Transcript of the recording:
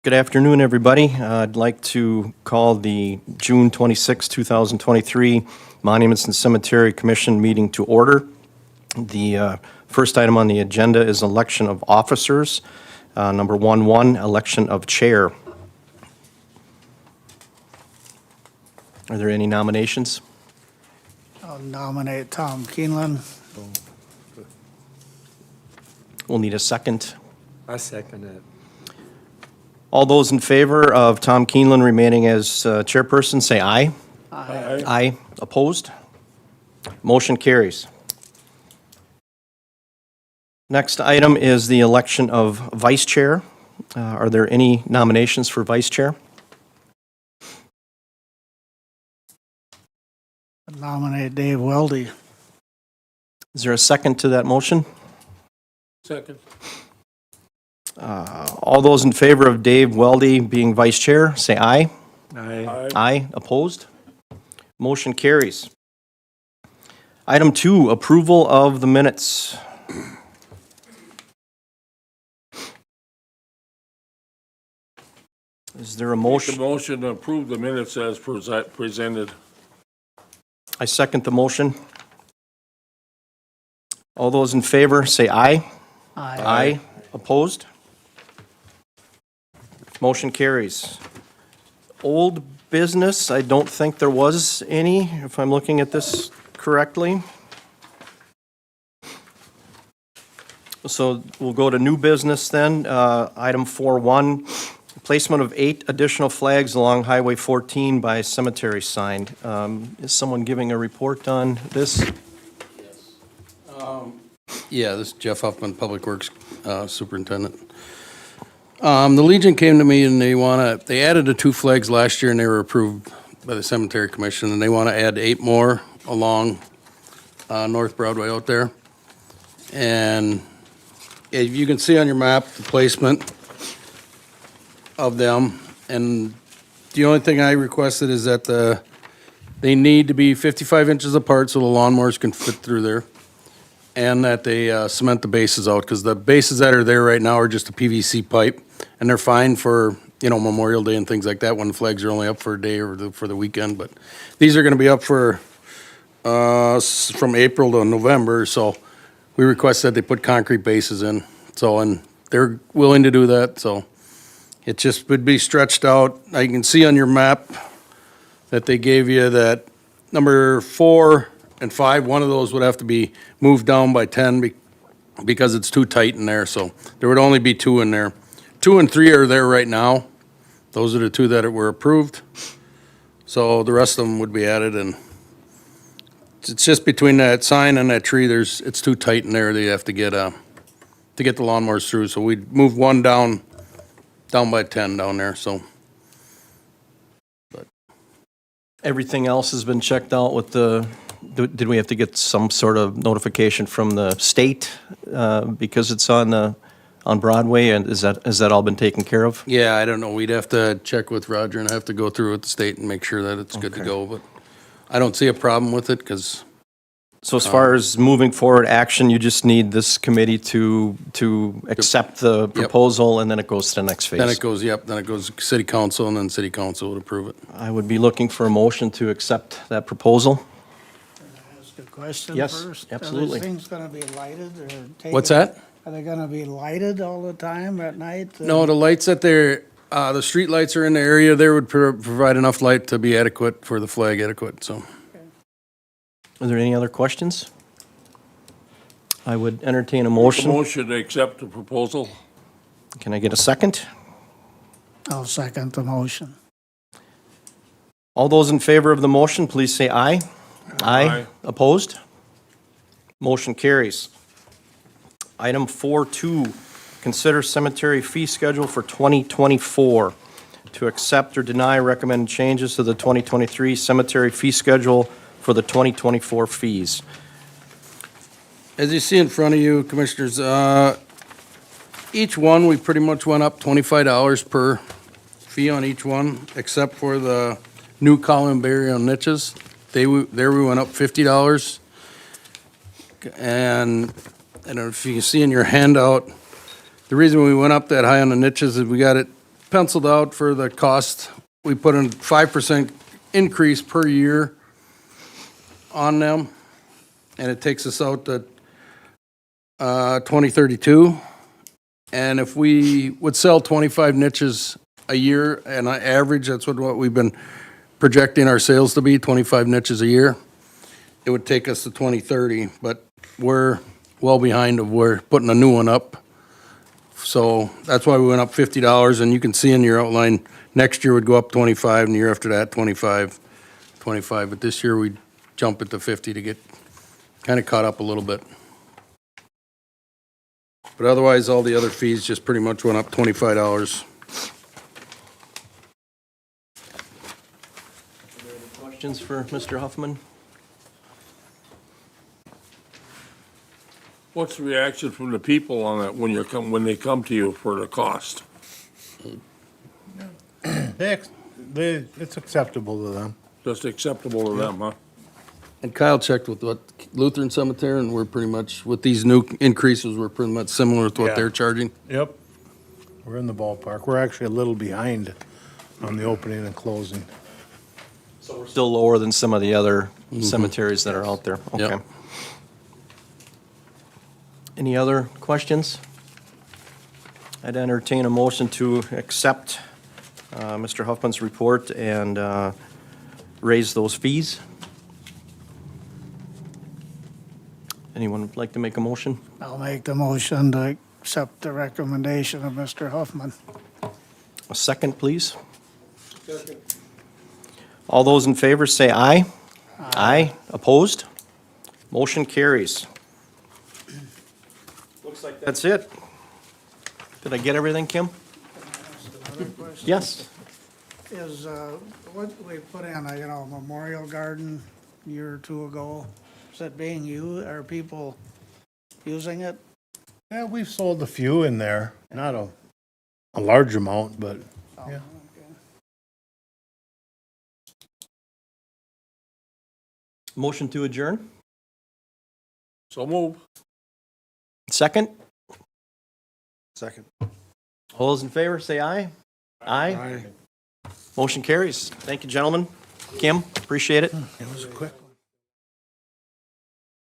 Good afternoon, everybody. I'd like to call the June 26, 2023 Monuments and Cemetery Commission meeting to order. The first item on the agenda is election of officers. Number 1.1, election of chair. Are there any nominations? I'll nominate Tom Keeneland. We'll need a second. I second it. All those in favor of Tom Keeneland remaining as chairperson, say aye. Aye. Aye. Opposed? Motion carries. Next item is the election of vice chair. Are there any nominations for vice chair? I'll nominate Dave Weldy. Is there a second to that motion? Second. All those in favor of Dave Weldy being vice chair, say aye. Aye. Aye. Opposed? Motion carries. Item 2, approval of the minutes. Is there a The motion? motion to approve the minutes as presented. I second the motion. All those in favor, say aye. Aye. Opposed? Motion carries. Old business, I don't think there was any, if I'm looking at this correctly. So we'll go to new business then. Item 4.1, placement of 8 additional flags along Highway 14 by cemetery sign. Is someone giving a report on this? Yeah, this is Jeff Huffman, Public Works Superintendent. The Legion came to me and they added the 2 flags last year and they were approved by the Cemetery Commission, and they want to add 8 more along North Broadway out there. And if you can see on your map, the placement of them, and the only thing I requested is that they need to be 55 inches apart so the lawnmowers can fit through there, and that they cement the bases out, because the bases that are there right now are just a PVC pipe, and they're fine for, Memorial Day and things like that, when the flags are only up for a day or for the weekend, but these are gonna be up for, from April to November, so we request that they put concrete bases in, so, and they're willing to do that, so it just would be stretched out. I can see on your map that they gave you that number 4 and 5, one of those would have to be moved down by 10 because it's too tight in there, so there would only be 2 in there. 2 and 3 are there right now. Those are the 2 that were approved. So the rest of them would be added, and it's just between that sign and that tree, it's too tight in there. They have to get the lawnmowers through, so we'd move one down by 10 down there, so. Everything else has been checked out with did we have to get some sort of notification from the state because it's on Broadway, and has that all been taken care of? Yeah, I don't know. We'd have to check with Roger and have to go through with the state and make sure that it's good to Okay. go, but I don't see a problem with it, because, So as far as moving forward action, you just need this committee to accept the proposal, and then it goes to the next phase? then it goes to city council, and then city council would approve it. I would be looking for a motion to accept that proposal. Ask a question Yes, first. absolutely. Are these things gonna be lighted or taken? What's that? Are they gonna be lighted all the time at night? No, the lights that the street lights are in the area, there would provide enough light to be adequate for the flag etiquette, so. Are there any other questions? I would entertain a motion. Motion to accept the proposal. Can I get a second? I'll second the motion. All those in favor of the motion, please say aye. Aye. Opposed? Motion carries. Item 4.2, consider cemetery fee schedule for 2024. To accept or deny recommended changes to the 2023 cemetery fee schedule for the 2024 fees. As you see in front of you, Commissioners, each one, we pretty much went up $25 per fee on each one, except for the new column burial niches. There we went up $50. And I don't know if you can see in your handout, the reason we went up that high on the niches is we got it penciled out for the cost. We put in 5% increase per year on them, and it takes us out to 2032. And if we would sell 25 niches a year, and on average, that's what we've been projecting our sales to be, 25 niches a year, it would take us to 2030, but we're well behind of we're putting a new one up. So that's why we went up $50, and you can see in your outline, next year would go up 25, and the year after that, 25, but this year we jump it to 50 to get kind of caught up a little bit. But otherwise, all the other fees just pretty much went up $25. Questions for Mr. Huffman? What's the reaction from the people on that when they come to you for the cost? It's acceptable to them. Just acceptable to them, huh? And Kyle checked with what Lutheran Cemetery, and we're pretty much, with these new increases, we're pretty much similar to what Yeah. they're charging. Yep. We're in the ballpark. We're actually a little behind on the opening and closing. So we're still lower than some of the other cemeteries that are out there? Okay. Yep. Any other questions? I'd entertain a motion to accept Mr. Huffman's report and raise those fees. Anyone would like to make a motion? I'll make the motion to accept the recommendation of Mr. Huffman. A second, please. All those in favor say aye. Aye. Opposed? Motion carries. Looks like that's it. Did I get everything, Kim? Another question? Yes. Is, what we put in, Memorial Garden a year or two ago, is it being used, are people using it? Yeah, we've sold a few in there. Not a large amount, but Oh, Yeah. okay. Motion to adjourn? So move. Second? second. All those in favor, say aye. Aye. Motion carries. Thank you, gentlemen. Kim, appreciate it. It was a quick one.